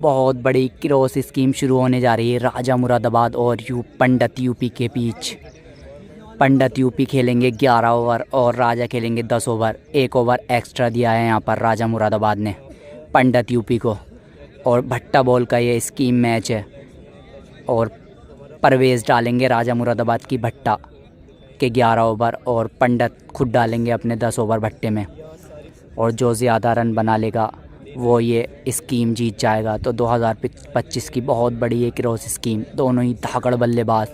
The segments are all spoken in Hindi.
बहुत बड़ी क्रॉस स्कीम शुरू होने जा रही है राजा मुरादाबाद और पंडित यूपी के बीच। पंडित यूपी खेलेंगे 11 ओवर और राजा खेलेंगे 10 ओवर। 1 ओवर एक्स्ट्रा दिया है यहाँ पर राजा मुरादाबाद ने पंडित यूपी को। और भट्टा बॉल का ये स्कीम मैच है और परवेज़ डालेंगे राजा मुरादाबाद की भट्टा के 11 ओवर और पंडित खुद डालेंगे अपने 10 ओवर भट्टे में। और जो ज़्यादा रन बना लेगा वो ये स्कीम जीत जाएगा। तो 2025 की बहुत बड़ी ये क्रॉस स्कीम। दोनों ही धाकड़ बल्लेबाज,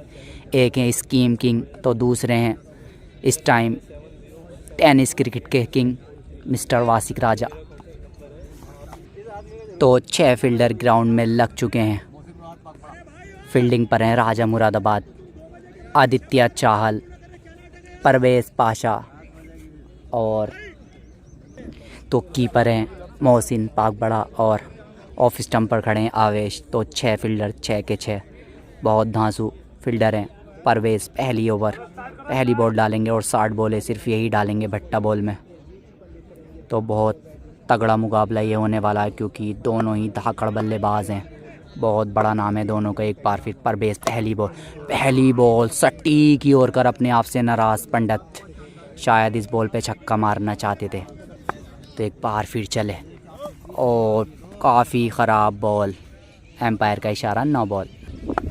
एक हैं स्कीम किंग तो दूसरे हैं इस टाइम टेनिस क्रिकेट के किंग मिस्टर वासिक राजा। तो 6 फील्डर ग्राउंड में लग चुके हैं। फील्डिंग पर हैं राजा मुरादाबाद, आदित्य चाहल, परवेज़ पाशा और तो कीपर हैं मोहसिन पाकबड़ा और ऑफ स्टंप पर खड़े हैं आवेश। तो 6 फील्डर 6 के 6 बहुत धांसू फील्डर हैं। परवेज़ पहली बॉल डालेंगे और 60 बॉलें सिर्फ यही डालेंगे भट्टा बॉल में। तो बहुत तगड़ा मुकाबला ये होने वाला है क्योंकि दोनों ही धाकड़ बल्लेबाज हैं। बहुत बड़ा नाम है दोनों का। एक बार फिर परवेज़ पहली बॉल सट्टी की ओर कर अपने आप से नाराज़ पंडित शायद इस बॉल पे छक्का मारना चाहते थे। तो एक बार फिर चले और काफ़ी ख़राब बॉल, एम्पायर का इशारा, 9 बॉल।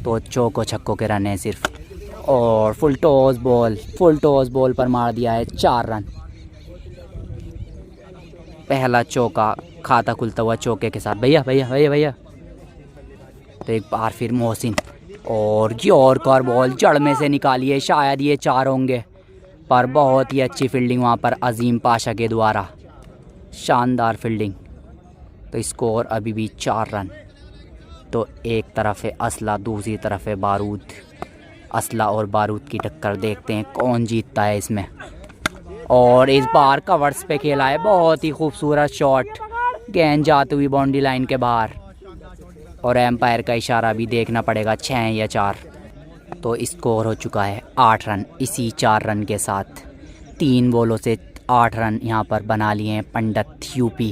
तो चौको छक्कों के रन हैं सिर्फ। और फुल टॉस बॉल पर मार दिया है 4 रन। पहला चौका खाता खुलता हुआ चौके के साथ। भैया। तो एक बार फिर मोहसिन और यॉर्कर बॉल जड़ में से निकाली है। शायद ये 4 होंगे पर बहुत ही अच्छी फील्डिंग वहाँ पर अजीम पाशा के द्वारा, शानदार फील्डिंग। तो स्कोर अभी भी 4 रन। तो एक तरफ है असला, दूसरी तरफ है बारूद। असला और बारूद की टक्कर, देखते हैं कौन जीतता है इसमें। और इस बार कवर्स पे खेला है, बहुत ही खूबसूरत शॉट, गेंद जाती हुई बाउंड्री लाइन के बाहर। और एम्पायर का इशारा भी देखना पड़ेगा 6 या 4। तो स्कोर हो चुका है 8 रन। इसी 4 रन के साथ 3 बॉलों से 8 रन यहाँ पर बना लिए हैं पंडित यूपी।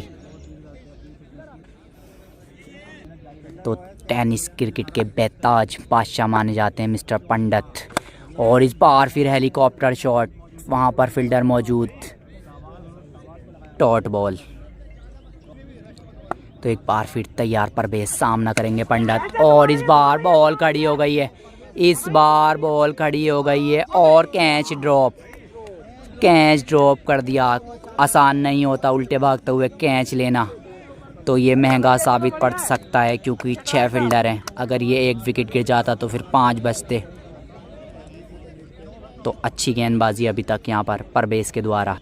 तो टेनिस क्रिकेट के बेताज बादशाह माने जाते हैं मिस्टर पंडित। और इस बार फिर हेलीकॉप्टर शॉट, वहाँ पर फील्डर मौजूद, डॉट बॉल। तो एक बार फिर तैयार परवेज़, सामना करेंगे पंडित। और इस बार बॉल खड़ी हो गई है। और कैच ड्रॉप कर दिया। आसान नहीं होता उल्टे भागते हुए कैच लेना। तो ये महंगा साबित पड़ सकता है क्योंकि 6 फील्डर हैं। अगर ये 1 विकेट गिर जाता तो फिर 5 बचते। तो अच्छी गेंदबाजी अभी तक यहाँ पर परवेज़ के द्वारा।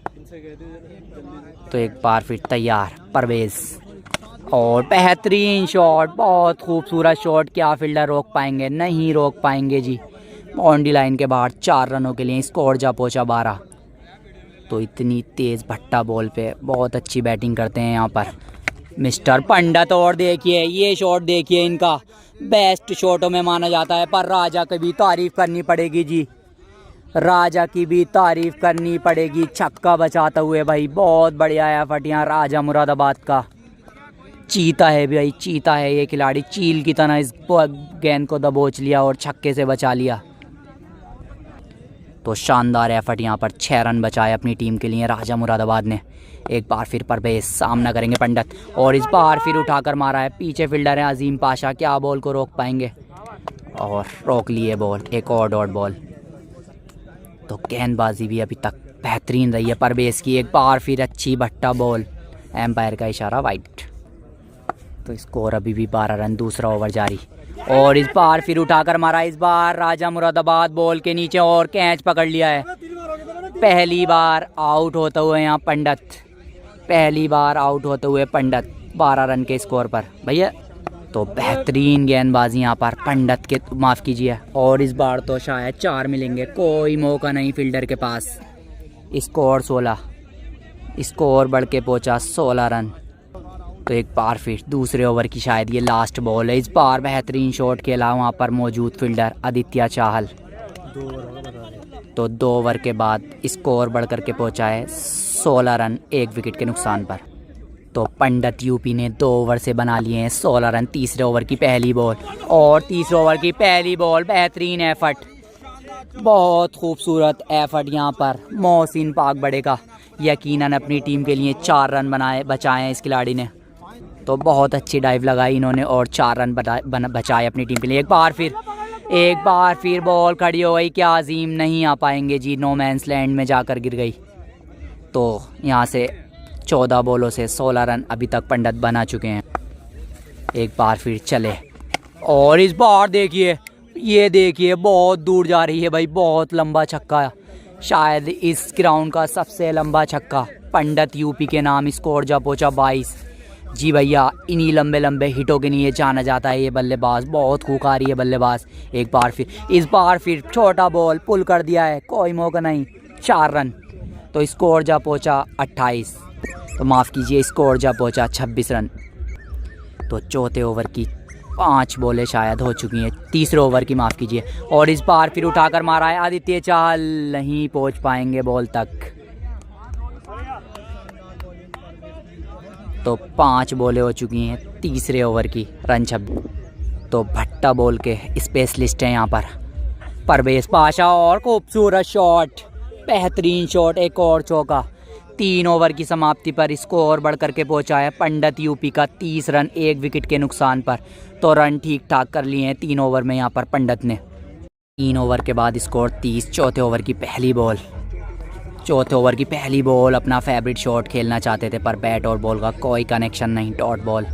तो एक बार फिर तैयार परवेज़ और बेहतरीन शॉट, बहुत खूबसूरत शॉट। क्या फील्डर रोक पाएंगे? नहीं रोक पाएंगे जी। बाउंड्री लाइन के बाहर 4 रनों के लिए स्कोर जा पहुँचा 12। तो इतनी तेज़ भट्टा बॉल पे बहुत अच्छी बैटिंग करते हैं यहाँ पर मिस्टर पंडित। और देखिए ये शॉट, देखिए इनका बेस्ट शॉटों में माना जाता है। पर राजा की भी तारीफ़ करनी पड़ेगी जी, छक्का बचाते हुए भाई। बहुत बढ़िया एफर्ट यहाँ राजा मुरादाबाद का। चीता है ये खिलाड़ी, चील की तरह इस गेंद को दबोच लिया और छक्के से बचा लिया। तो शानदार एफर्ट यहाँ पर 6 रन बचाए अपनी टीम के लिए राजा मुरादाबाद ने। एक बार फिर परवेज़, सामना करेंगे पंडित। और इस बार फिर उठाकर मारा है। पीछे फील्डर है अजीम पाशा, क्या बॉल को रोक पाएंगे? और रोक लिए बॉल, एक और डॉट बॉल। तो गेंदबाजी भी अभी तक बेहतरीन रही है परवेज़ की। एक बार फिर अच्छी भट्टा बॉल, एम्पायर का इशारा वाइड। तो स्कोर अभी भी 12 रन, दूसरा ओवर जारी। और इस बार फिर उठाकर मारा। इस बार राजा मुरादाबाद बॉल के नीचे और कैच पकड़ लिया है। पहली बार आउट होते हुए यहाँ पंडित 12 रन के स्कोर पर भैया। तो बेहतरीन गेंदबाजी यहाँ पर पंडित के, माफ़ कीजिए। और इस बार तो शायद 4 मिलेंगे, कोई मौका नहीं फील्डर के पास। स्कोर 16, स्कोर बढ़ के पहुँचा 16 रन। तो एक बार फिर दूसरे ओवर की शायद ये लास्ट बॉल है। इस बार बेहतरीन शॉट खेला वहाँ पर मौजूद फील्डर आदित्य चाहल। तो 2 ओवर के बाद स्कोर बढ़ कर के पहुँचा है 16 रन 1 विकेट के नुकसान पर। तो पंडित यूपी ने 2 ओवर से बना लिए हैं 16 रन। तीसरे ओवर की पहली बॉल और तीसरे ओवर की पहली बॉल। बेहतरीन एफर्ट, बहुत खूबसूरत एफर्ट यहाँ पर मोहसिन पाक बड़े का। यकीनन अपनी टीम के लिए 4 रन बचाए हैं इस खिलाड़ी ने। तो बहुत अच्छी डाइव लगाई इन्होंने और 4 रन बचाए अपनी टीम के लिए। एक बार फिर बॉल खड़ी हो गई। क्या अजीम नहीं आ पाएंगे जी, नो मैंस लैंड में जाकर गिर गई। तो यहाँ से 14 बॉलों से 16 रन अभी तक पंडित बना चुके हैं। एक बार फिर चले और इस बार देखिए, ये देखिए बहुत दूर जा रही है भाई, बहुत लंबा छक्का, शायद इस ग्राउंड का सबसे लंबा छक्का। पंडित यूपी के नाम स्कोर जा पहुंचा 22। जी भैया, इन्हीं लंबे लंबे हिटों के लिए जाना जाता है ये बल्लेबाज, बहुत खूंखारी है बल्लेबाज। एक बार फिर, इस बार फिर छोटा बॉल पुल कर दिया है, कोई मौका नहीं, 4 रन। तो स्कोर जा पहुंचा 28, तो माफ़ कीजिए स्कोर जा पहुंचा 26 रन। तो चौथे ओवर की 5 बॉलें शायद हो चुकी हैं, तीसरे ओवर की माफ़ कीजिए। और इस बार फिर उठाकर मारा है आदित्य चाहल, नहीं पहुंच पाएंगे बॉल तक। तो 5 बॉलें हो चुकी हैं तीसरे ओवर की, रन 26। तो भट्टा बॉल के स्पेशलिस्ट हैं यहाँ पर परवेज पाशा, और खूबसूरत शॉट, बेहतरीन शॉट, एक और चौका। 3 ओवर की समाप्ति पर स्कोर बढ़कर के पहुंचा है पंडित यूपी का 30 रन 1 विकेट के नुकसान पर। तो रन ठीक ठाक कर लिए हैं 3 ओवर में यहाँ पर पंडित ने। 3 ओवर के बाद स्कोर 30। चौथे ओवर की पहली बॉल अपना फेवरेट शॉट खेलना चाहते थे, पर बैट और बॉल का कोई कनेक्शन नहीं, डॉट बॉल।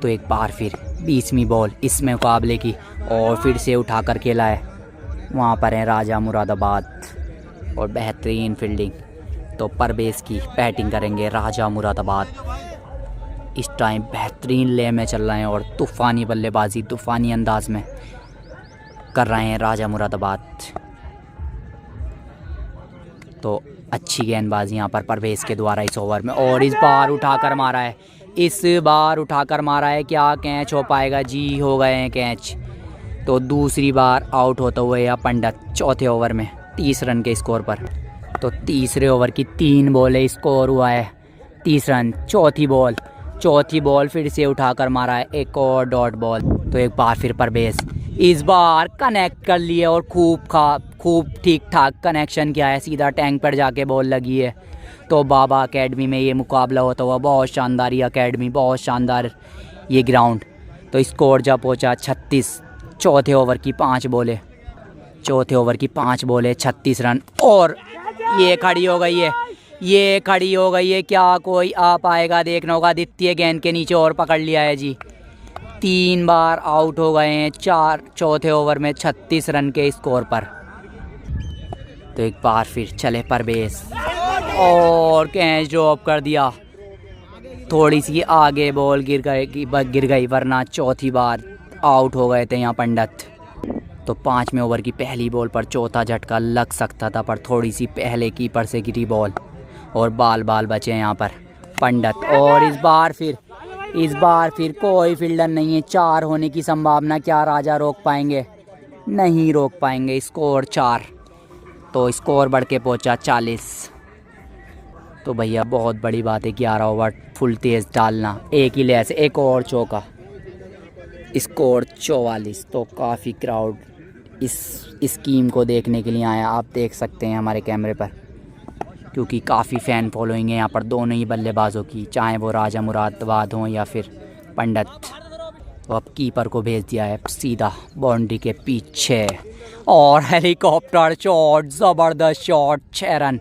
तो एक बार फिर 20वीं बॉल इस मुकाबले की, और फिर से उठाकर खेला है। वहाँ पर है राजा मुरादाबाद और बेहतरीन फील्डिंग। तो परवेज की बैटिंग करेंगे राजा मुरादाबाद। इस टाइम बेहतरीन ले में चल रहे हैं और तूफ़ानी बल्लेबाजी, तूफ़ानी अंदाज में कर रहे हैं राजा मुरादाबाद। तो अच्छी गेंदबाजी यहाँ पर परवेज के द्वारा इस ओवर में, और इस बार उठाकर मारा है। क्या कैच हो पाएगा जी? हो गए हैं कैच। तो दूसरी बार आउट होता हुआ या पंडित चौथे ओवर में 30 रन के स्कोर पर। तो तीसरे ओवर की 3 बॉलें, स्कोर हुआ है 30 रन। चौथी बॉल फिर से उठाकर मारा है, एक और डॉट बॉल। तो एक बार फिर परवेज इस बार कनेक्ट कर लिए और खूब ठीक ठाक कनेक्शन किया है, सीधा टैंक पर जाके बॉल लगी है। तो बाबा एकेडमी में ये मुकाबला होता हुआ, बहुत शानदार ये एकेडमी, बहुत शानदार ये ग्राउंड। तो स्कोर जा पहुँचा 36। चौथे ओवर की 5 बॉलें 36 रन, और ये खड़ी हो गई है। क्या कोई आ पाएगा? देखना होगा। आदित्य गेंद के नीचे और पकड़ लिया है जी। 3 बार आउट हो गए हैं चौथे ओवर में 36 रन के स्कोर पर। तो एक बार फिर चले परवेज, और कैच ड्रॉप कर दिया। थोड़ी सी आगे बॉल गिर गई, वरना चौथी बार आउट हो गए थे यहाँ पंडित। तो 5वें ओवर की पहली बॉल पर चौथा झटका लग सकता था, पर थोड़ी सी पहले कीपर से गिरी बॉल, और बाल बचे यहाँ पर पंडित। और इस बार फिर कोई फील्डर नहीं है, 4 होने की संभावना। क्या राजा रोक पाएंगे? नहीं रोक पाएंगे। स्कोर 4। तो स्कोर बढ़ के पहुँचा 40। तो भैया बहुत बड़ी बात है 11 ओवर फुल तेज़ डालना, एक ही ले से एक और चौका। स्कोर 44। तो काफ़ी क्राउड इस स्कीम को देखने के लिए आया, आप देख सकते हैं हमारे कैमरे पर, क्योंकि काफ़ी फ़ैन फॉलोइंग है यहाँ पर दोनों ही बल्लेबाजों की, चाहे वो राजा मुरादाबाद हों या फिर पंडित। तो अब कीपर को भेज दिया है सीधा बाउंड्री के पीछे, और हेलीकॉप्टर शॉट, ज़बरदस्त शॉट, 6 रन।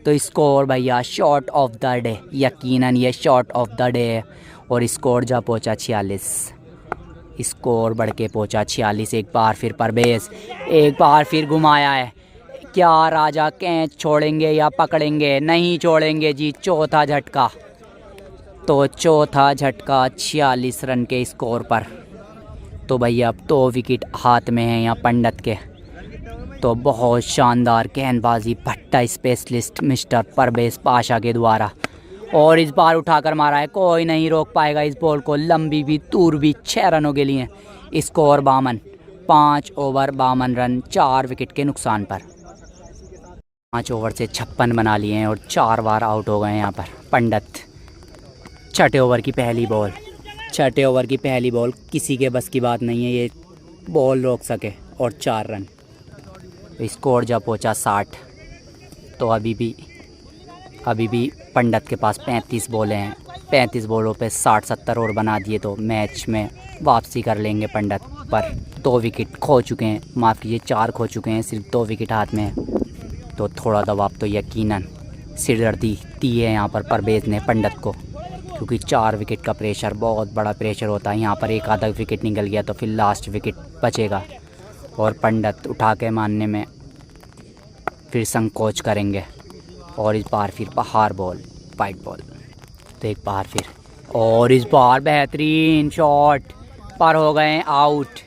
तो स्कोर भैया शॉट ऑफ द डे, यकीनन ये शॉट ऑफ द डे है। और स्कोर जा पहुँचा 46। स्कोर बढ़ के पहुँचा 46। एक बार फिर परवेज, एक बार फिर घुमाया है। क्या राजा कैच छोड़ेंगे या पकड़ेंगे? नहीं छोड़ेंगे जी। चौथा झटका, तो चौथा झटका 46 रन के स्कोर पर। तो भैया अब 2 विकेट हाथ में हैं यहाँ पंडित के। तो बहुत शानदार गेंदबाजी भट्टा स्पेशलिस्ट मिस्टर परवेज पाशा के द्वारा, और इस बार उठाकर मारा है, कोई नहीं रोक पाएगा इस बॉल को, लंबी भी दूर भी, 6 रनों के लिए। स्कोर 52। 5 ओवर 52 रन 4 विकेट के नुकसान पर। 5 ओवर से 56 बना लिए हैं और 4 बार आउट हो गए हैं यहाँ पर पंडित। छठे ओवर की पहली बॉल, छठे ओवर की पहली बॉल किसी के बस की बात नहीं है ये बॉल रोक सके, और 4 रन। स्कोर जब पहुँचा 60, तो अभी भी पंडित के पास 35 बॉलें हैं। 35 बॉलों पे 60-70 और बना दिए तो मैच में वापसी कर लेंगे पंडित। पर 2 विकेट खो चुके हैं, माफ़ कीजिए 4 खो चुके हैं, सिर्फ 2 विकेट हाथ में है। तो थोड़ा दबाव तो यकीनन सिरदर्दी दी है यहाँ पर परवेज़ ने पंडित को, क्योंकि 4 विकेट का प्रेशर बहुत बड़ा प्रेशर होता है। यहाँ पर एक आधा विकेट निकल गया तो फिर लास्ट विकेट बचेगा और पंडित उठा के मारने में फिर संकोच करेंगे। और इस बार फिर बाहर बॉल, वाइट बॉल, तो एक बार फिर, और इस बार बेहतरीन शॉट पर हो गए आउट।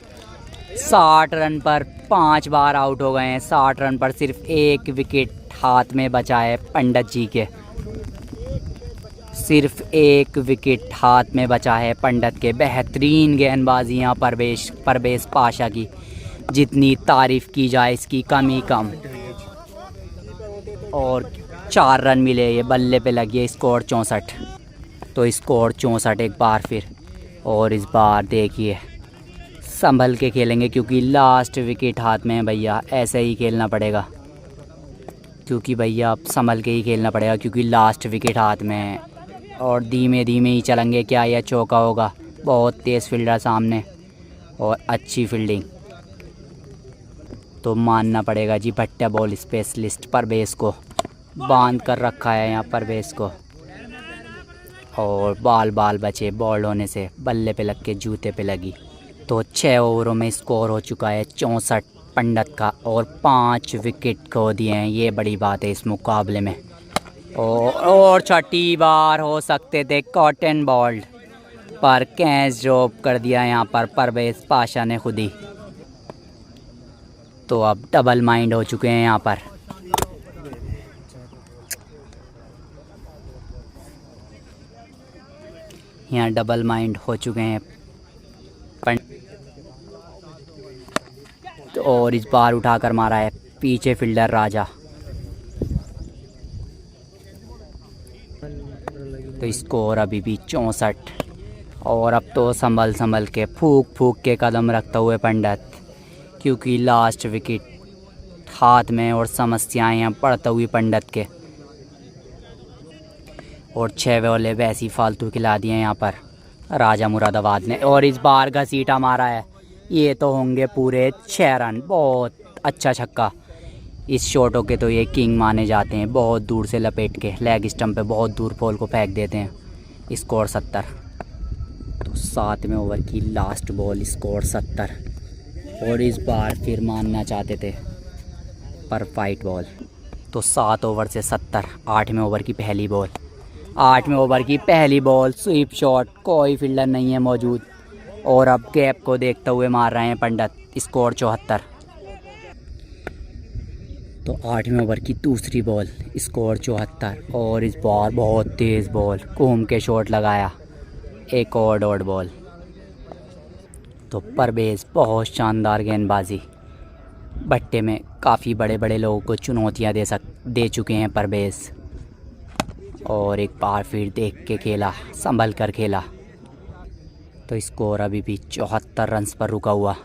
60 रन पर 5 बार आउट हो गए हैं। 60 रन पर सिर्फ 1 विकेट हाथ में बचा है पंडित जी के, सिर्फ 1 विकेट हाथ में बचा है पंडित के। बेहतरीन गेंदबाजी यहाँ परवेज़ पाशा की, जितनी तारीफ़ की जाए इसकी कम ही कम। और 4 रन मिले, ये बल्ले पे लगी, स्कोर 64, तो स्कोर 64 एक बार फिर। और इस बार देखिए संभल के खेलेंगे क्योंकि लास्ट विकेट हाथ में है भैया, ऐसे ही खेलना पड़ेगा क्योंकि भैया अब संभल के ही खेलना पड़ेगा क्योंकि लास्ट विकेट हाथ में है। और धीमे धीमे ही चलेंगे, क्या यह चौका होगा? बहुत तेज़ फील्डर सामने और अच्छी फील्डिंग, तो मानना पड़ेगा जी भट्टा बॉल स्पेशलिस्ट परवेज़ को बांध कर रखा है यहाँ परवेज़ को। और बाल बचे बॉल होने से, बल्ले पे लग के जूते पे लगी। तो 6 ओवरों में स्कोर हो चुका है 64 पंडित का और 5 विकेट खो दिए हैं। ये बड़ी बात है इस मुकाबले में। और छठी बार हो सकते थे कॉटन बॉल्ड, पर कैच ड्रॉप कर दिया यहाँ पर परवेज़ पाशा ने खुद ही। तो अब डबल माइंड हो चुके हैं यहाँ पर। यहाँ डबल माइंड हो चुके हैं तो और इस बार उठाकर मारा है पीछे फील्डर राजा। तो स्कोर अभी भी 64। और अब तो संभल के फूक के कदम रखते हुए पंडित, क्योंकि लास्ट विकेट हाथ में और समस्याएं यहाँ पड़ते हुई पंडित के। और 6 बॉले वैसी फालतू खिला दिए यहाँ पर राजा मुरादाबाद ने। और इस बार घसीटा मारा है, ये तो होंगे पूरे 6 रन। बहुत अच्छा छक्का, इस शॉटों के तो ये किंग माने जाते हैं। बहुत दूर से लपेट के लेग स्टंप पे बहुत दूर बॉल को फेंक देते हैं। स्कोर 70। तो 7वें ओवर की लास्ट बॉल, स्कोर 70। और इस बार फिर मानना चाहते थे पर फाइट बॉल। तो 7 ओवर से 70, 8वें ओवर की पहली बॉल, 8वें ओवर की पहली बॉल स्वीप शॉट, कोई फील्डर नहीं है मौजूद और अब गैप को देखते हुए मार रहे हैं पंडित। स्कोर 74। तो 8वें ओवर की दूसरी बॉल, स्कोर 74। और इस बार बहुत तेज़ बॉल घूम के शॉट लगाया, एक और डॉट बॉल। तो परवेज़ बहुत शानदार गेंदबाजी, भट्टे में काफ़ी बड़े लोगों को चुनौतियां दे चुके हैं परवेज़। और एक बार फिर देख के खेला, संभल कर खेला। तो स्कोर अभी भी 74 रन्स पर रुका हुआ।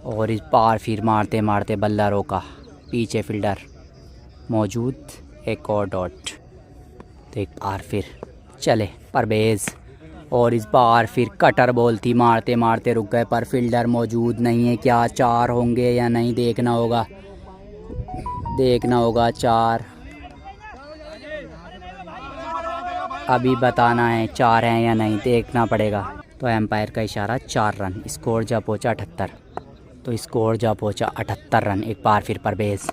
और इस बार फिर मारते मारते बल्ला रोका, पीछे फील्डर मौजूद, एक और डॉट। तो एक बार फिर चले परवेज़। और इस बार फिर कटर बॉल थी, मारते मारते रुक गए पर फील्डर मौजूद नहीं है। क्या 4 होंगे या नहीं देखना होगा 4 अभी बताना है 4 हैं या नहीं, देखना पड़ेगा। तो एम्पायर का इशारा 4 रन। स्कोर जा पहुँचा 78। तो स्कोर जा पहुँचा 78 रन। एक बार फिर परवेज़।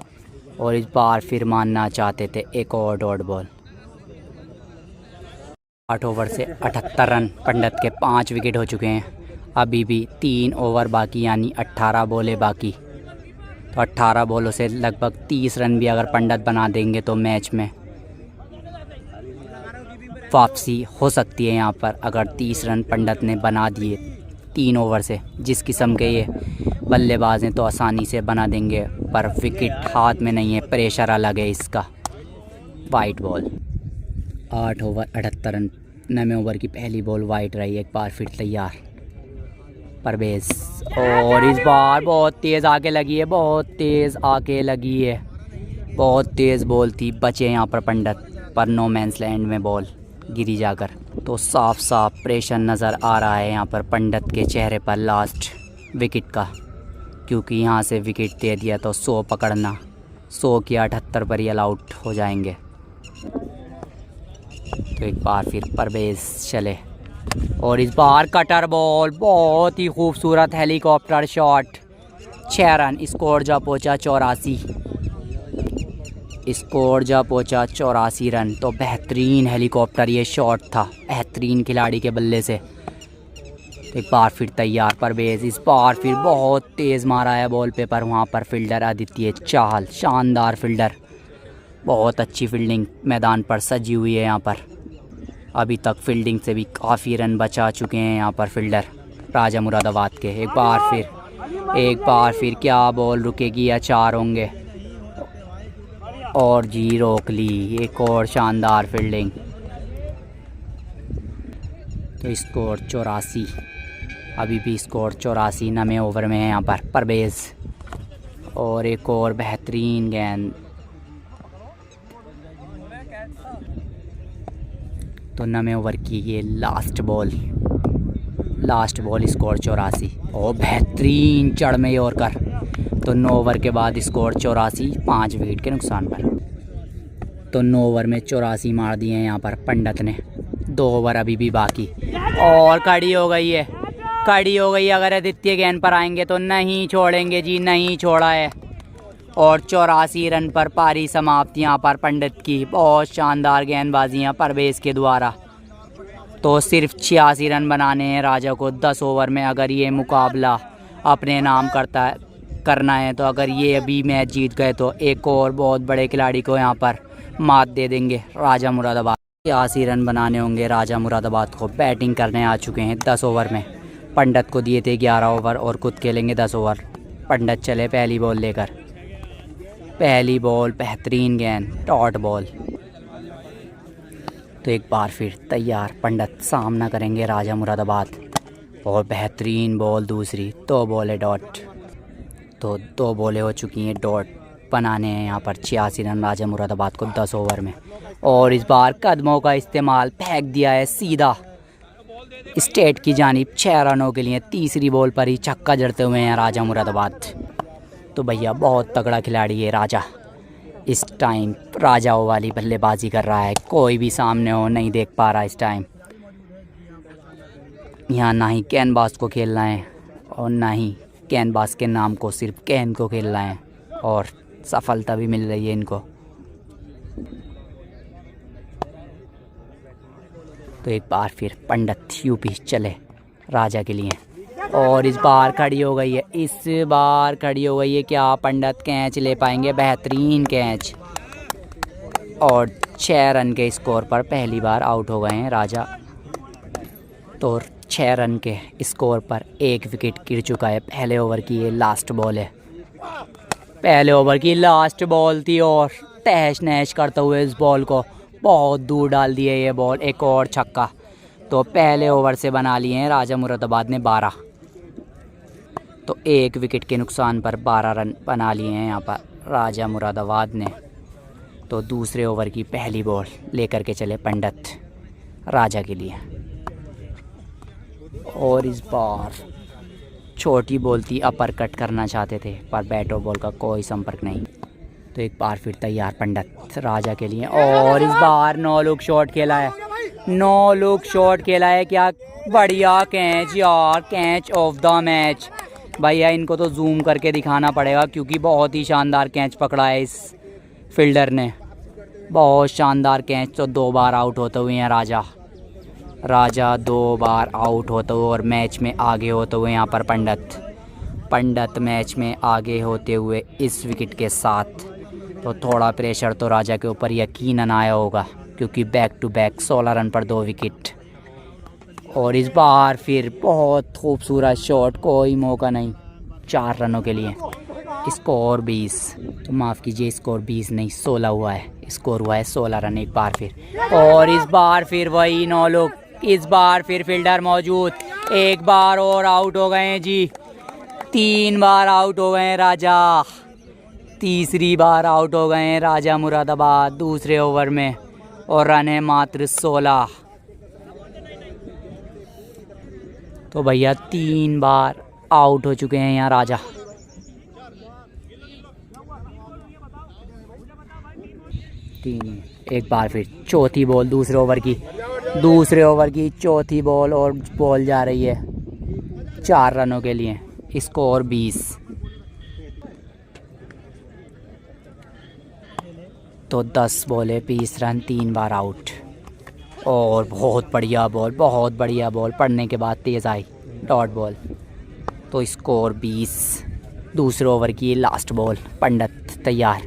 और इस बार फिर मानना चाहते थे एक और डॉट बॉल। 8 ओवर से 78 रन, पंडित के 5 विकेट हो चुके हैं। अभी भी 3 ओवर बाकी, यानी 18 बॉलें बाकी। तो 18 बॉलों से लगभग 30 रन भी अगर पंडित बना देंगे तो मैच में वापसी हो सकती है। यहाँ पर अगर 30 रन पंडित ने बना दिए 3 ओवर से, जिस किस्म के ये बल्लेबाज हैं तो आसानी से बना देंगे, पर विकेट हाथ में नहीं है, प्रेशर अलग है इसका। White ball. 8 ओवर 78 रन, 9वें ओवर की पहली बॉल वाइट रही। एक बार फिर तैयार परवेज, और इस बार बहुत तेज़ आके लगी है, बहुत तेज़ आके लगी है, बहुत तेज़ बॉल थी। बचे यहाँ पर पंडित, पर नो मैंस लैंड में बॉल गिरी जाकर। तो साफ साफ प्रेशर नज़र आ रहा है यहाँ पर पंडित के चेहरे पर लास्ट विकेट का, क्योंकि यहाँ से विकेट दे दिया तो 100 पकड़ना, 100 की 78 पर ही ऑल आउट हो जाएंगे। तो एक बार फिर परवेज चले, और इस बार कटर बॉल, बहुत ही खूबसूरत हेलीकॉप्टर शॉट। 6 रन, स्कोर जा पहुँचा 84, स्कोर जा पहुँचा 84 रन। तो बेहतरीन हेलीकॉप्टर ये शॉट था, बेहतरीन खिलाड़ी के बल्ले से। एक बार फिर तैयार परवेज, इस बार फिर बहुत तेज़ मारा है बॉल पे, पर वहाँ पर फील्डर आदित्य चाहल, शानदार फील्डर, बहुत अच्छी फील्डिंग मैदान पर सजी हुई है यहाँ पर। अभी तक फील्डिंग से भी काफ़ी रन बचा चुके हैं यहाँ पर फील्डर राजा मुरादाबाद के। एक बार फिर क्या बॉल रुकेगी या 4 होंगे, और जी रोक ली। एक और शानदार फील्डिंग। तो स्कोर 84, अभी भी स्कोर 84, 9वें ओवर में है यहाँ पर परवेज, और एक और बेहतरीन गेंद। तो 9वें ओवर की ये लास्ट बॉल, स्कोर 84, और बेहतरीन चढ़ में यॉर्कर। तो 9 ओवर के बाद स्कोर 84, 5 विकेट के नुकसान पर। तो 9 ओवर में 84 मार दिए हैं यहाँ पर पंडित ने। 2 ओवर अभी भी बाकी, और कड़ी हो गई है, अगर आदित्य गेंद पर आएंगे तो नहीं छोड़ेंगे जी, नहीं छोड़ा है। और 84 रन पर पारी समाप्त यहाँ पर पंडित की। बहुत शानदार गेंदबाजी परवेज के द्वारा। तो सिर्फ 86 रन बनाने हैं राजा को 10 ओवर में। अगर ये मुकाबला अपने नाम करना है, तो अगर ये अभी मैच जीत गए तो एक और बहुत बड़े खिलाड़ी को यहाँ पर मात दे देंगे राजा मुरादाबाद। 86 रन बनाने होंगे राजा मुरादाबाद को। बैटिंग करने आ चुके हैं 10 ओवर में। पंडित को दिए थे 11 ओवर और खुद खेलेंगे 10 ओवर। पंडित चले पहली बॉल लेकर। पहली बॉल बेहतरीन गेंद, डॉट बॉल। तो एक बार फिर तैयार पंडित, सामना करेंगे राजा मुरादाबाद। और बेहतरीन बॉल दूसरी, 2 बॉलें डॉट। तो 2 बॉलें हो चुकी हैं डॉट, बनाने हैं यहाँ पर 86 रन राजा मुरादाबाद को 10 ओवर में। और इस बार कदमों का इस्तेमाल, फेंक दिया है सीधा स्टेट की जानिब 6 रनों के लिए। तीसरी बॉल पर ही छक्का जड़ते हुए हैं राजा मुरादाबाद। तो भैया बहुत तगड़ा खिलाड़ी है राजा। इस टाइम राजाओं वाली बल्लेबाजी कर रहा है, कोई भी सामने हो नहीं देख पा रहा इस टाइम। यहाँ ना ही गेंदबाज को खेलना है और ना ही गेंदबाज के नाम को, सिर्फ गेंद को खेलना है, और सफलता भी मिल रही है इनको। तो एक बार फिर पंडित यूपी चले राजा के लिए। और इस बार खड़ी हो गई है, क्या पंडित कैच ले पाएंगे? बेहतरीन कैच। और 6 रन के स्कोर पर पहली बार आउट हो गए हैं राजा। तो 6 रन के स्कोर पर 1 विकेट गिर चुका है। पहले ओवर की ये लास्ट बॉल है, पहले ओवर की लास्ट बॉल थी, और तहस नहस करते हुए इस बॉल को बहुत दूर डाल दिए ये बॉल। एक और छक्का। तो पहले ओवर से बना लिए हैं राजा मुरादाबाद ने 12। तो 1 विकेट के नुकसान पर 12 रन बना लिए हैं यहाँ पर राजा मुरादाबाद ने। तो दूसरे ओवर की पहली बॉल लेकर के चले पंडित राजा के लिए। और इस बार छोटी बॉल थी, अपर कट करना चाहते थे, पर बैट और बॉल का कोई संपर्क नहीं। तो एक बार फिर तैयार पंडित राजा के लिए। और इस बार 9 लुक शॉट खेला है, 9 लुक शॉट खेला है। क्या बढ़िया कैच यार, कैच ऑफ द मैच। भैया इनको तो जूम करके दिखाना पड़ेगा, क्योंकि बहुत ही शानदार कैच पकड़ा है इस फील्डर ने, बहुत शानदार कैच। तो 2 बार आउट होते हुए हैं राजा 2 बार आउट होते हुए और मैच में आगे होते हुए यहाँ पर पंडित मैच में आगे होते हुए इस विकेट के साथ। तो थोड़ा प्रेशर तो राजा के ऊपर यकीनन आया होगा, क्योंकि बैक टू बैक 16 रन पर 2 विकेट। और इस बार फिर बहुत खूबसूरत शॉट, कोई मौका नहीं, 4 रनों के लिए। स्कोर 20, तो माफ़ कीजिए स्कोर 20 नहीं 16 हुआ है, स्कोर हुआ है 16 रन एक बार फिर। और इस बार फिर वही 9 लोग, इस बार फिर फील्डर मौजूद, एक बार और आउट हो गए हैं जी, 3 बार आउट हो गए हैं राजा, तीसरी बार आउट हो गए हैं राजा मुरादाबाद दूसरे ओवर में, और रन है मात्र 16। तो भैया 3 बार आउट हो चुके हैं यहाँ राजा। एक बार फिर चौथी बॉल दूसरे ओवर की चौथी बॉल, और बॉल जा रही है 4 रनों के लिए, स्कोर 20। तो 10 बॉले 20 रन, 3 बार आउट। और बहुत बढ़िया बॉल पड़ने के बाद तेज़ आई डॉट बॉल। तो स्कोर 20, दूसरे ओवर की लास्ट बॉल, पंडित तैयार।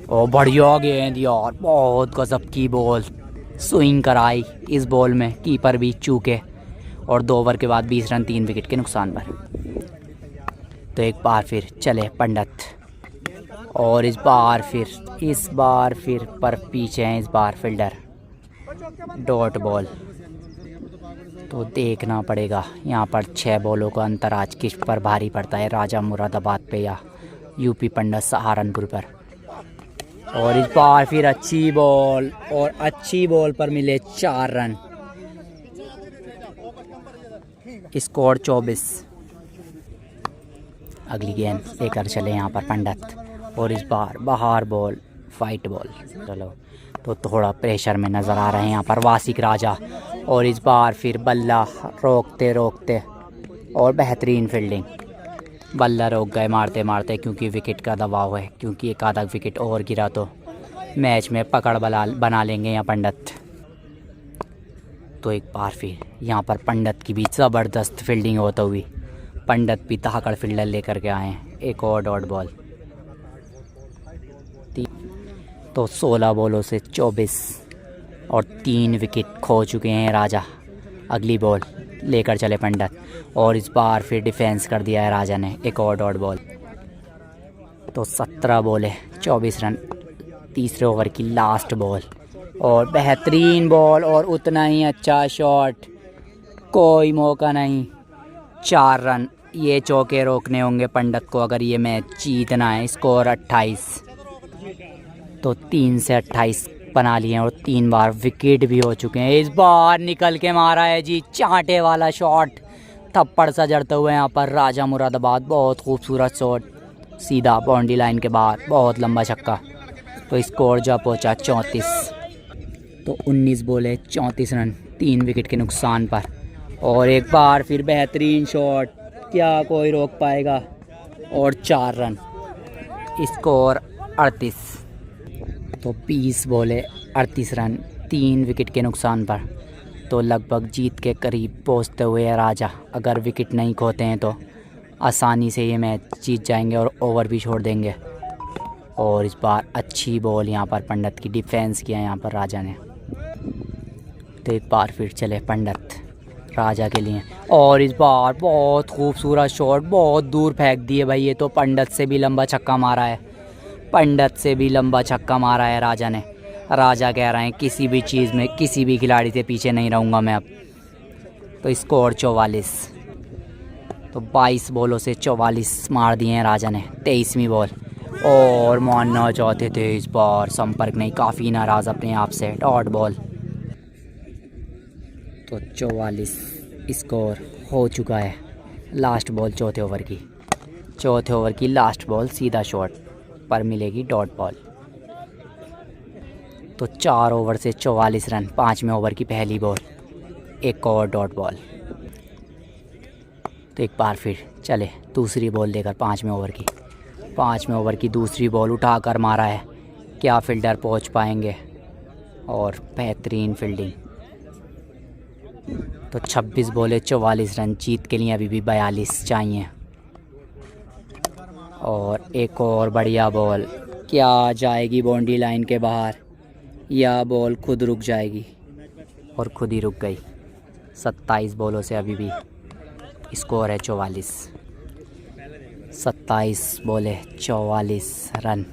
और बढ़िया गेंद यार, बहुत गजब की बॉल, स्विंग कराई इस बॉल में, कीपर भी चूके। और 2 ओवर के बाद 20 रन 3 विकेट के नुकसान पर। तो एक बार फिर चले पंडित, और इस बार फिर पर पीछे हैं इस बार फील्डर, डॉट बॉल। तो देखना पड़ेगा यहाँ पर 6 बॉलों का अंतर आज किस पर भारी पड़ता है, राजा मुरादाबाद पे या यूपी पंडित सहारनपुर पर। और इस बार फिर अच्छी बॉल, और अच्छी बॉल पर मिले 4 रन, स्कोर 24। अगली गेंद लेकर चले यहाँ पर पंडित, और इस बार बाहर बॉल, फाइट बॉल। चलो तो थोड़ा प्रेशर में नज़र आ रहे हैं यहाँ पर वासिक राजा। और इस बार फिर बल्ला रोकते और बेहतरीन फील्डिंग, बल्ला रोक गए मारते मारते, क्योंकि विकेट का दबाव है, क्योंकि एक आधा विकेट और गिरा तो मैच में पकड़ बना लेंगे यहाँ पंडित। तो एक बार फिर यहाँ पर पंडित की भी ज़बरदस्त फील्डिंग होते हुई, पंडित भी तहाकड़ फील्डर लेकर के आए हैं, एक और डॉट बॉल। तो 16 बॉलों से 24 और 3 विकेट खो चुके हैं राजा। अगली बॉल लेकर चले पंडित, और इस बार फिर डिफेंस कर दिया है राजा ने, एक और डॉट बॉल। तो 17 बॉले 24 रन, तीसरे ओवर की लास्ट बॉल, और बेहतरीन बॉल, और उतना ही अच्छा शॉट, कोई मौका नहीं, 4 रन। ये चौके रोकने होंगे पंडित को अगर ये मैच जीतना है। स्कोर 28। तो 3 से 28 बना लिए हैं, और 3 बार विकेट भी हो चुके हैं। इस बार निकल के मारा है जी, चांटे वाला शॉट, थप्पड़ सा जड़ते हुए यहाँ पर राजा मुरादाबाद, बहुत खूबसूरत शॉट, सीधा बाउंड्री लाइन के बाहर, बहुत लंबा छक्का। तो स्कोर जा पहुँचा 34। तो 19 बॉले 34 रन, 3 विकेट के नुकसान पर। और एक बार फिर बेहतरीन शॉट, क्या कोई रोक पाएगा, और 4 रन, स्कोर 38। तो 20 बॉले 38 रन, 3 विकेट के नुकसान पर। तो लगभग जीत के करीब पहुंचते हुए है राजा। अगर विकेट नहीं खोते हैं तो आसानी से ये मैच जीत जाएंगे और ओवर भी छोड़ देंगे। और इस बार अच्छी बॉल यहाँ पर पंडित की, डिफेंस किया यहाँ पर राजा ने। तो एक बार फिर चले पंडित राजा के लिए, और इस बार बहुत खूबसूरत शॉट, बहुत दूर फेंक दिए भाई, ये तो पंडित से भी लंबा छक्का मारा है, पंडित से भी लंबा छक्का मारा है राजा ने। राजा कह रहे हैं किसी भी चीज़ में, किसी भी खिलाड़ी से पीछे नहीं रहूँगा मैं अब। तो स्कोर 44। तो 22 बॉलों से 44 मार दिए हैं राजा ने, 23वीं बॉल। और मानना चाहते थे इस बार, संपर्क नहीं, काफ़ी नाराज़ अपने आप से, डॉट बॉल। तो 44 स्कोर हो चुका है। लास्ट बॉल चौथे ओवर की लास्ट बॉल, सीधा शॉट पर मिलेगी डॉट बॉल। तो 4 ओवर से 44 रन, 5वें ओवर की पहली बॉल, एक और डॉट बॉल। तो एक बार फिर चले दूसरी बॉल लेकर 5वें ओवर की दूसरी बॉल उठाकर मारा है, क्या फील्डर पहुंच पाएंगे, और बेहतरीन फील्डिंग। तो 26 बॉले 44 रन, जीत के लिए अभी भी 42 चाहिए। और एक और बढ़िया बॉल, क्या जाएगी बाउंड्री लाइन के बाहर, या बॉल खुद रुक जाएगी, और खुद ही रुक गई। 27 बॉलों से अभी भी स्कोर है 44। 27 बॉले 44 रन।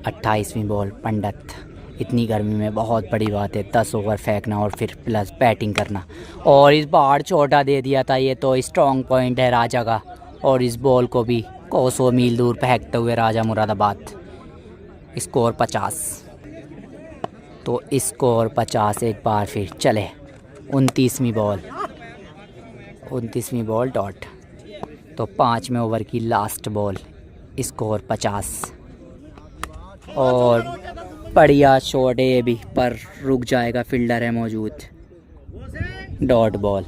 28वीं बॉल पंडित। इतनी गर्मी में बहुत बड़ी बात है 10 ओवर फेंकना और फिर प्लस बैटिंग करना। और इस बार छोटा दे दिया था, ये तो स्ट्रॉन्ग पॉइंट है राजा का। और इस बॉल को भी कोसों मील दूर फेंकते हुए राजा मुरादाबाद। स्कोर 50। तो स्कोर 50 एक बार फिर चले। 29वीं बॉल डॉट। तो 5वें ओवर की लास्ट बॉल, स्कोर 50। और बढ़िया शॉट है ये भी, पर रुक जाएगा, फील्डर है मौजूद। Dot ball.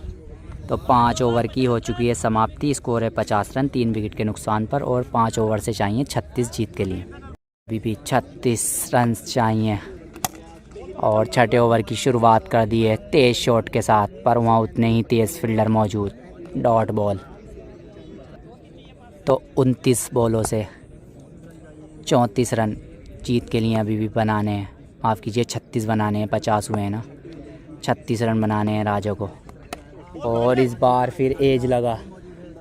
तो 5 ओवर की हो चुकी है समाप्ति। स्कोर है 50 रन 3 विकेट के नुकसान पर। और 5 ओवर से चाहिए 36 जीत के लिए। अभी भी 36 रन चाहिए। और छठे ओवर की शुरुआत कर दी है तेज़ शॉट के साथ, पर वहाँ उतने ही तेज़ फील्डर मौजूद। Dot ball. तो 29 बॉलों से 34 रन जीत के लिए अभी भी बनाने हैं। माफ़ कीजिए 36 बनाने हैं, 50 हुए हैं ना। 36 रन बनाने हैं राजा को। और इस बार फिर एज लगा,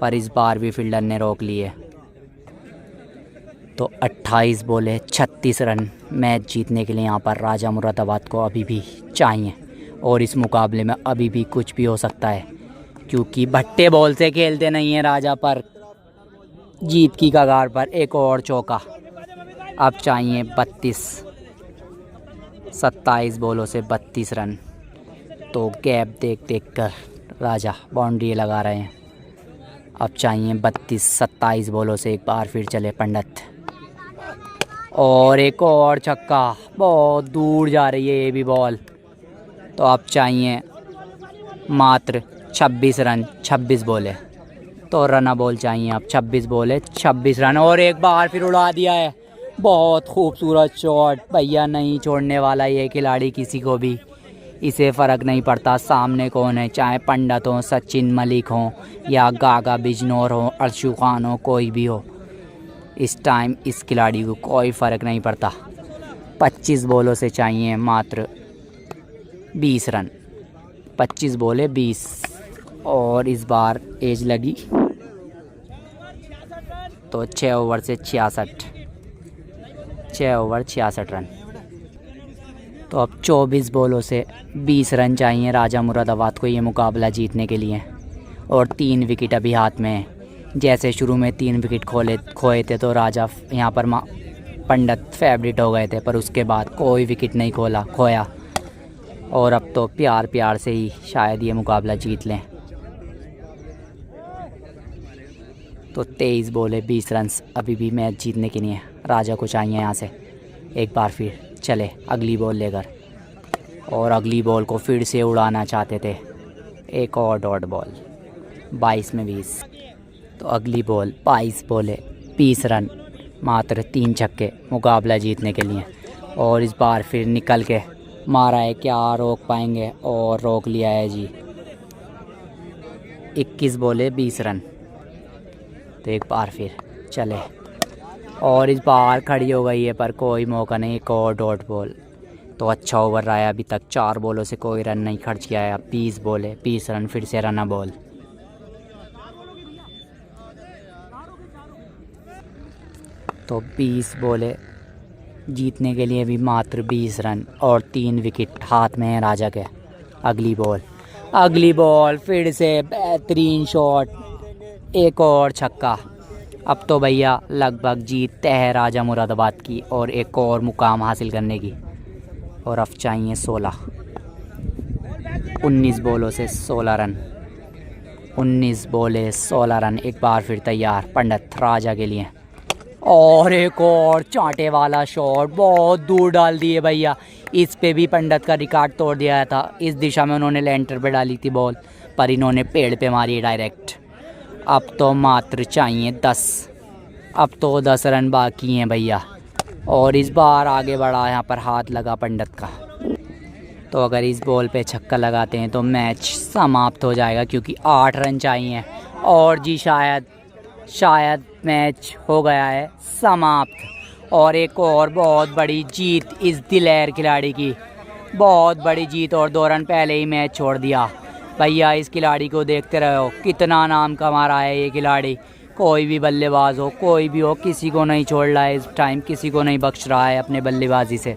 पर इस बार भी फील्डर ने रोक लिए। तो 28 बॉले 36 रन मैच जीतने के लिए यहाँ पर राजा मुरादाबाद को अभी भी चाहिए। और इस मुकाबले में अभी भी कुछ भी हो सकता है, क्योंकि भट्टे बॉल से खेलते नहीं हैं राजा, पर जीत की कगार पर एक और चौका। अब चाहिए 32। 27 बॉलों से 32 रन। तो गैप देख कर राजा बाउंड्री लगा रहे हैं। अब चाहिए 32। 27 बॉलों से एक बार फिर चले पंडित। और एक और छक्का, बहुत दूर जा रही है ये भी बॉल। तो अब चाहिए मात्र 26 रन 26 बॉले। तो रना बॉल चाहिए अब। 26 बॉले 26 रन। और एक बार फिर उड़ा दिया है। बहुत खूबसूरत शॉट भैया, नहीं छोड़ने वाला ये खिलाड़ी किसी को भी। इसे फ़र्क नहीं पड़ता सामने कौन है, चाहे पंडित हो, सचिन मलिक हो, या गागा बिजनौर हो, अर्शु खान हो, कोई भी हो। इस टाइम इस खिलाड़ी को कोई फ़र्क नहीं पड़ता। 25 बॉलों से चाहिए मात्र 20 रन। 25 बॉले 20। और इस बार एज लगी। तो 6 ओवर से 66। 6 ओवर 66 रन। तो अब 24 बॉलों से 20 रन चाहिए राजा मुरादाबाद को ये मुकाबला जीतने के लिए। और 3 विकेट अभी हाथ में है। जैसे शुरू में 3 विकेट खोए थे तो राजा यहाँ पर पंडित फेवरेट हो गए थे, पर उसके बाद कोई विकेट नहीं खोया। और अब तो प्यार से ही शायद ये मुकाबला जीत लें। तो 23 बॉले 20 रन अभी भी मैच जीतने के लिए राजा को चाहिए यहाँ से। एक बार फिर चले अगली बॉल लेकर। और अगली बॉल को फिर से उड़ाना चाहते थे। एक और डॉट बॉल। 22 में 20। तो अगली बॉल 22 बॉले 20 रन, मात्र 3 छक्के मुकाबला जीतने के लिए। और इस बार फिर निकल के मारा है, क्या रोक पाएंगे? और रोक लिया है जी। 21 बॉले 20 रन। तो एक बार फिर चले। और इस बार खड़ी हो गई है, पर कोई मौका नहीं। एक और डॉट बॉल। तो अच्छा ओवर रहा है अभी तक। 4 बॉलों से कोई रन नहीं खर्च किया है। अब 20 बॉले 20 रन, फिर से रना बॉल। तो 20 बॉले जीतने के लिए भी मात्र 20 रन और 3 विकेट हाथ में है राजा के। अगली बॉल फिर से बेहतरीन शॉट, एक और छक्का। अब तो भैया लगभग जीत तय है राजा मुरादाबाद की, और एक और मुकाम हासिल करने की। और अब चाहिए 16। 19 बॉलों से 16 रन। 19 बॉले 16 रन। एक बार फिर तैयार पंडित राजा के लिए। और एक और चांटे वाला शॉट, बहुत दूर डाल दिए भैया। इस पे भी पंडित का रिकॉर्ड तोड़ दिया था। इस दिशा में उन्होंने लेंटर पे डाली थी बॉल, पर इन्होंने पेड़ पे मारी डायरेक्ट। अब तो मात्र चाहिए 10। अब तो 10 रन बाकी हैं भैया। और इस बार आगे बढ़ा, यहाँ पर हाथ लगा पंडित का। तो अगर इस बॉल पे छक्का लगाते हैं तो मैच समाप्त हो जाएगा, क्योंकि 8 रन चाहिए। और जी शायद मैच हो गया है समाप्त। और एक और बहुत बड़ी जीत इस दिलेर खिलाड़ी की, बहुत बड़ी जीत। और 2 रन पहले ही मैच छोड़ दिया भैया। इस खिलाड़ी को देखते रहो, कितना नाम कमा रहा है ये खिलाड़ी, कोई भी बल्लेबाज हो, कोई भी हो, किसी को नहीं छोड़ रहा है इस टाइम, किसी को नहीं बख्श रहा है अपने बल्लेबाजी से।